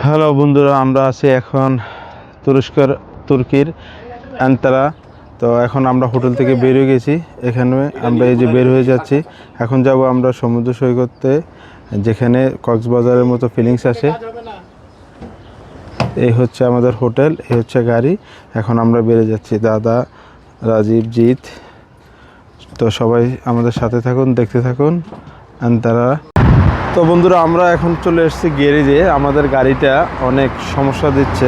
Hello বন্ধুরা, আমরা আছি এখন তুর্কির আঙ্কারা। তো এখন আমরা হোটেল থেকে বের হয়ে গেছি। এখানে আমরা এই যে বের হয়ে যাচ্ছি। এখন যাব আমরা সমুদ্র সৈকতে, যেখানে কক্সবাজারের মতো ফিলিংস আসে। এই হচ্ছে আমাদের হোটেল, এই হচ্ছে গাড়ি। এখন আমরা বেরিয়ে যাচ্ছি, দাদা, রাজীব, জিৎ। তো সবাই আমাদের সাথে থাকুন, দেখতে থাকুন আঙ্কারা। তো বন্ধুরা, আমরা এখন চলে এসেছি গ্যারেজে। আমাদের গাড়িটা অনেক সমস্যা দিচ্ছে,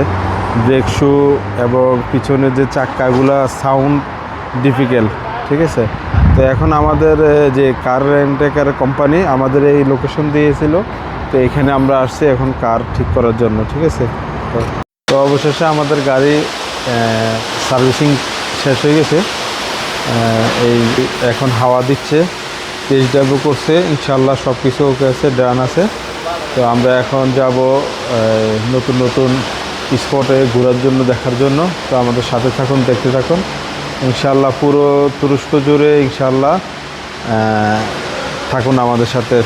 ব্রেক শু এবং পিছনের যে চাক্কাগুলো সাউন্ড ডিফিকাল্ট, ঠিক আছে। তো এখন আমাদের যে কার রেন্টেকার কোম্পানি আমাদের এই লোকেশন দিয়েছিল, তো এখানে আমরা আসছি এখন কার ঠিক করার জন্য, ঠিক আছে। তো অবশেষে আমাদের গাড়ি সার্ভিসিং শেষ হয়ে গেছে। এই এখন হাওয়া দিচ্ছে, টেস্ট ড্রাইভও করছে, ইনশাল্লাহ সব কিছু ওকে আছে, ডান আছে। তো আমরা এখন যাব নতুন নতুন স্পটে ঘোরার জন্য, দেখার জন্য। তো আমাদের সাথে থাকুন, দেখতে থাকুন। ইনশাল্লাহ পুরো তুরস্ক জুড়ে ইনশাল্লাহ থাকুন আমাদের সাথে।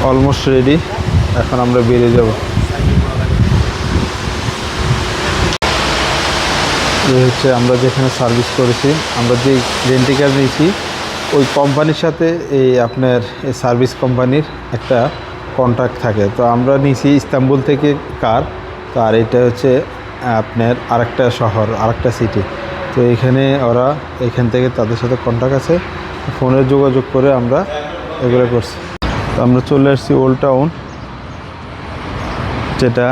অলমোস্ট রেডি, এখন আমরা বেরিয়ে যাব। এই হচ্ছে আমরা যেখানে সার্ভিস করেছি, আমরা যে রেন্টি কার নিয়েছি ওই কোম্পানির সাথে এই আপনার এই সার্ভিস কোম্পানির একটা কন্ট্রাক্ট থাকে। তো আমরা নিয়েছি ইস্তাম্বুল থেকে কার। তো আর এটা হচ্ছে আপনার আরেকটা শহর, আরেকটা সিটি। তো এখানে ওরা এখান থেকে তাদের সাথে কন্ট্রাক্ট আছে, ফোনে যোগাযোগ করে আমরা এগুলো করছি। তো আমরা চলে আসছি ওল্ড টাউন, যেটা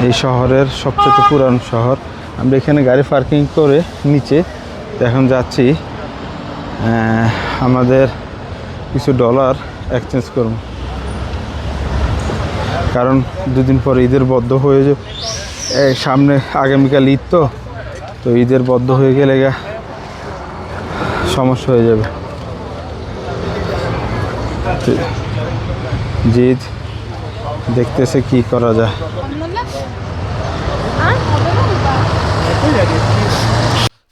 এই শহরের সবচেয়ে পুরান শহর। আমরা এখানে গাড়ি পার্কিং করে নিচে এখন যাচ্ছি আমাদের কিছু ডলার এক্সচেঞ্জ করব, কারণ দুদিন পরে ঈদের বদ্ধ হয়ে যাবে। সামনে আগামীকাল ঈদ, তো ঈদের বদ্ধ হয়ে গেলে সমস্যা হয়ে যাবে। জিদ দেখতেছে কি করা যায়।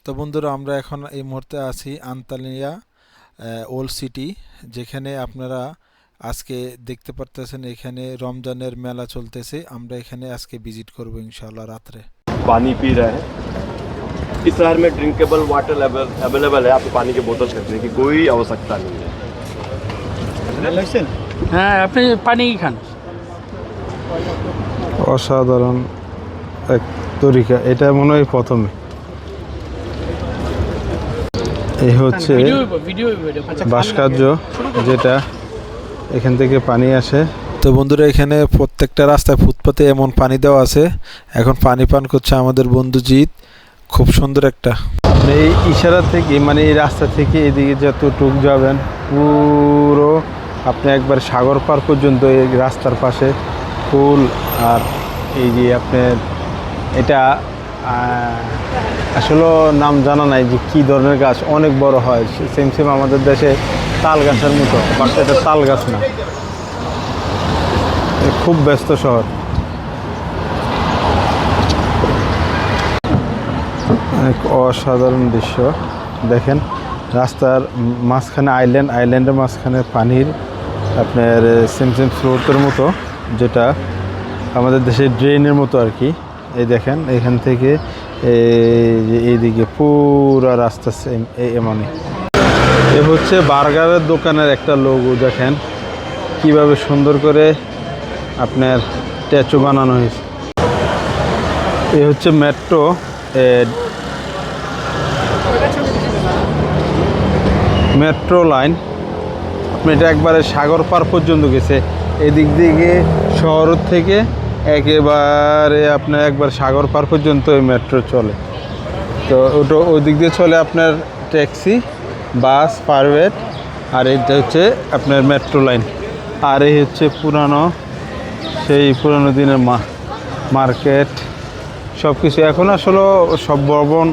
তো বন্ধুরা, আমরা এখন এই মুহূর্তে আছি আন্তালিয়া ওল্ড সিটি, যেখানে আপনারা আজকে দেখতে পারতেছেন এখানে রমজানের মেলা চলতেছে। আমরা এখানে আজকে ভিজিট করব ইনশাআল্লাহ রাত্রে। पानी पी रहे हैं। इस शहर में ड्रिंकेबल वाटर अवेलेबल है, आपको पानी की बोतल खरीदने की कोई आवश्यकता नहीं है। হ্যাঁ, আপনি পানি খান। অসাধারণ এক তরিকা, এটা মনে হয় প্রথমে। এই হচ্ছে ভাস্কর্য, যেটা এখান থেকে পানি আসে। তো বন্ধুরা, এখানে প্রত্যেকটা রাস্তায় ফুটপাতে এমন পানি দেওয়া আছে। এখন পানি পান করছে আমাদের বন্ধু জিৎ, খুব সুন্দর একটা। আপনি এই ইশারা থেকে, মানে এই রাস্তা থেকে এদিকে যতটুক যাবেন পুরো আপনি একবার সাগর পার পর্যন্ত এই রাস্তার পাশে ফুল। আর এই যে আপনার এটা আসলে নাম জানা নাই যে কী ধরনের গাছ, অনেক বড় হয়, সেম সেম আমাদের দেশে তাল গাছের মতো, বাট এটা তাল গাছ না। খুব ব্যস্ত শহর, এক অসাধারণ দৃশ্য। দেখেন রাস্তার মাঝখানে আইল্যান্ডের মাঝখানে পানির আপনার সেম সেম স্রোতের মতো, যেটা আমাদের দেশের ড্রেনের মতো আর কি। এই দেখেন এখান থেকে এইদিকে পুরো রাস্তা সেম এমনই। এ হচ্ছে বার্গারের দোকানের একটা লোগো, দেখেন কিভাবে সুন্দর করে আপনার স্ট্যাচু বানানো হয়েছে। এ হচ্ছে মেট্রো লাইন। আপনি এটা একবারে সাগর পার পর্যন্ত গেছে। এদিক দিকে শহর থেকে একেবারে আপনার একবার সাগর পার পর্যন্ত এই মেট্রো চলে। তো ওটা ওই দিক দিয়ে চলে আপনার ট্যাক্সি, বাস, প্রাইভেট, আর এটা হচ্ছে আপনার মেট্রো লাইন। আর এই হচ্ছে সেই পুরানো দিনের মার্কেট, সব কিছু। এখন আসলে সব ভবন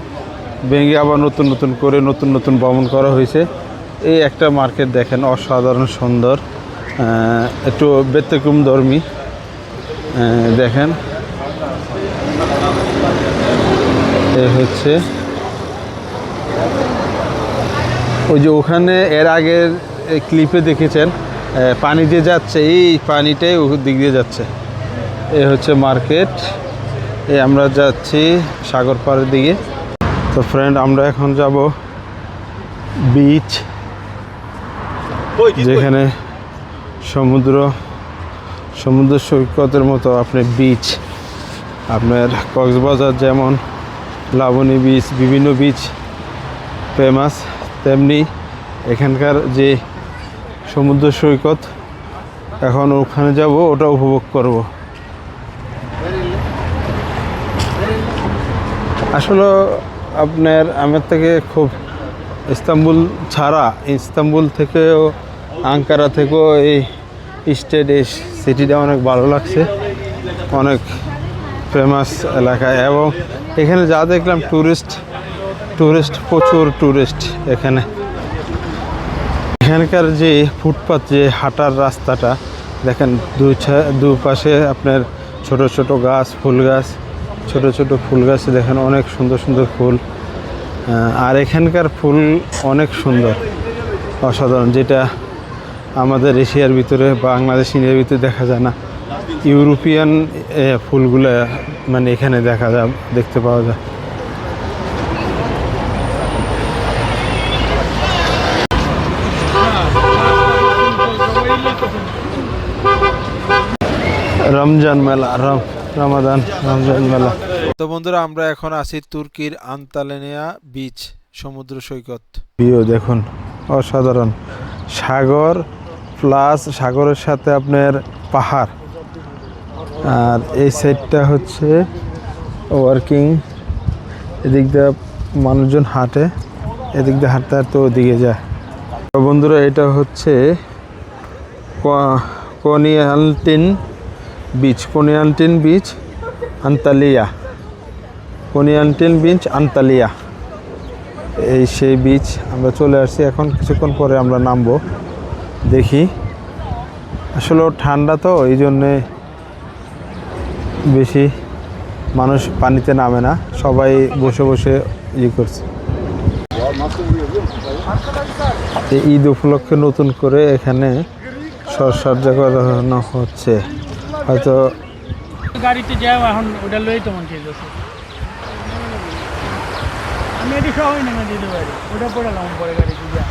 ভেঙে আবার নতুন নতুন ভবন করা হয়েছে। এই একটা মার্কেট দেখেন, অসাধারণ সুন্দর, একটু ব্যতিক্রম ধর্মী। দেখেন এই হচ্ছে ওই যে ওখানে এর আগের ক্লিপে দেখেছেন পানি দিয়ে যাচ্ছে, এই পানিটাই ওই দিক দিয়ে যাচ্ছে। এই হচ্ছে মার্কেট, এই আমরা যাচ্ছি সাগর পাড়ের দিকে। তো ফ্রেন্ড, আমরা এখন যাব বিচ, যেখানে সমুদ্র সৈকতের মতো আপনি বিচ, আপনার কক্সবাজার যেমন লাবণী বিচ, বিভিন্ন বিচ ফেমাস, তেমনি এখানকার যে সমুদ্র সৈকত, এখন ওখানে যাব, ওটা উপভোগ করব। আসলে আপনার আমার থেকে খুব ইস্তাম্বুল ছাড়া, ইস্তাম্বুল থেকেও আঙ্কারা থেকেও এই স্টেট, এই সিটিটা অনেক ভালো লাগছে, অনেক ফেমাস এলাকা। এবং এখানে যা দেখলাম টুরিস্ট প্রচুর টুরিস্ট এখানকার যে ফুটপাথ, যে হাঁটার রাস্তাটা দেখেন, দুপাশে আপনার ছোট ছোট গাছ, ফুল গাছ, ছোট ছোট ফুল গাছ দেখেন, অনেক সুন্দর সুন্দর ফুল। আর এখানকার ফুল অনেক সুন্দর, অসাধারণ, যেটা আমাদের এশিয়ার ভিতরে, বাংলাদেশ, ইন্ডিয়ার ভিতরে দেখা যায় না। ইউরোপিয়ান ফুলগুলো মানে এখানে দেখতে পাওয়া যায়। রমজান মেলা, রমাদান রমজান মেলা। তো বন্ধুরা, আমরা এখন আছি তুর্কির আন্তালেনিয়া বিচ, সমুদ্র সৈকত। ভিউ দেখুন, অসাধারণ, সাগর প্লাস সাগরের সাথে আপনার পাহাড়। আর এই সাইডটা হচ্ছে ওয়ার্কিং, এদিক দিয়ে মানুষজন হাঁটে, এদিক দিয়ে হাঁটতে হাঁটতে ওদিকে যায়। তো বন্ধুরা, এটা হচ্ছে কোনিয়ালটিন বিচ, আন্তালিয়া, কোনিয়ালটিন বিচ আন্তালিয়া, এই সেই বিচ। আমরা চলে আসছি, এখন কিছুক্ষণ পরে আমরা নামবো। দেখি, আসলে ঠান্ডা তো, এই জন্যে বেশি মানুষ পানিতে নামে না, সবাই বসে বসে করছে। ঈদ উপলক্ষে নতুন করে এখানে সাজসজ্জা করানো হচ্ছে, হয়তো গাড়িতে যাও এখন, ওটা লই তো মন ঠিক আছে। আমি এটি সবাই নেমে দিতে পারি, ওটা পড়ালাম পরে গাড়িতে যা।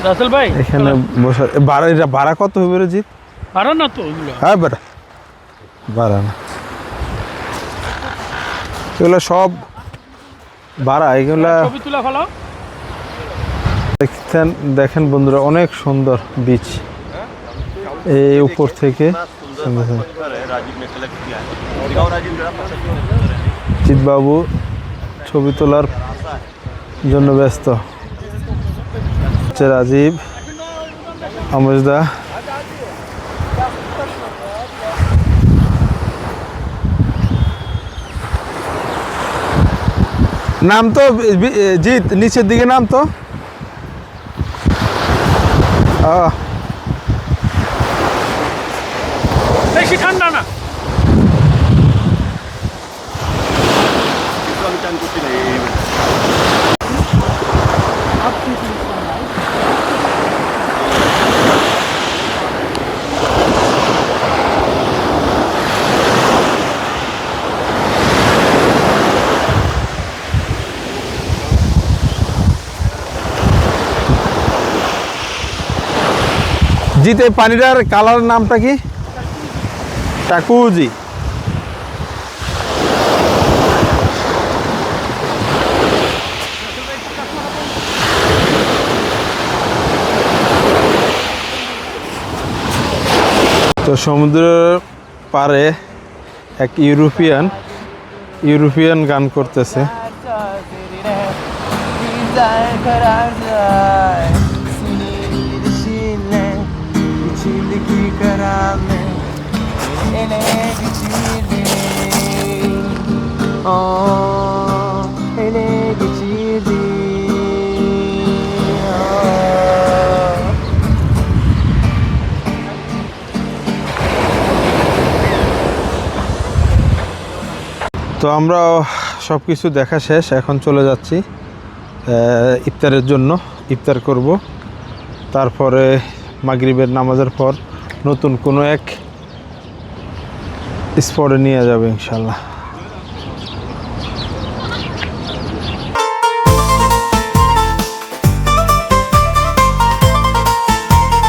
রাসেল ভাই, এখানে বসা ভাড়া কত হবে রে জিৎ? ভাড়া না তো ওইগুলো, হ্যাঁ বেটা, ভাড়া না, এগুলো সব ভাড়া। এগুলা ছবি তুলা ফেলো। দেখেন বন্ধুরা, অনেক সুন্দর বিচ, এই উপর থেকে। জিৎবাবু ছবি তোলার জন্য ব্যস্ত, রাজীব, আমজদা। নাম তো জিৎ, নিচের দিকে নাম তো। বেশি ঠান্ডা না। জিতে, পানিটার কালার নামটা কি? টাকুজি। তো সমুদ্রের পাড়ে এক ইউরোপিয়ান গান করতেছে। তো আমরা সব কিছু দেখা শেষ, এখন চলে যাচ্ছি ইফতারের জন্য ইফতার করব। তারপরে মাগরিবের নামাজের পর নতুন কোনো এক স্পটে নিয়ে যাবে ইনশাল্লাহ।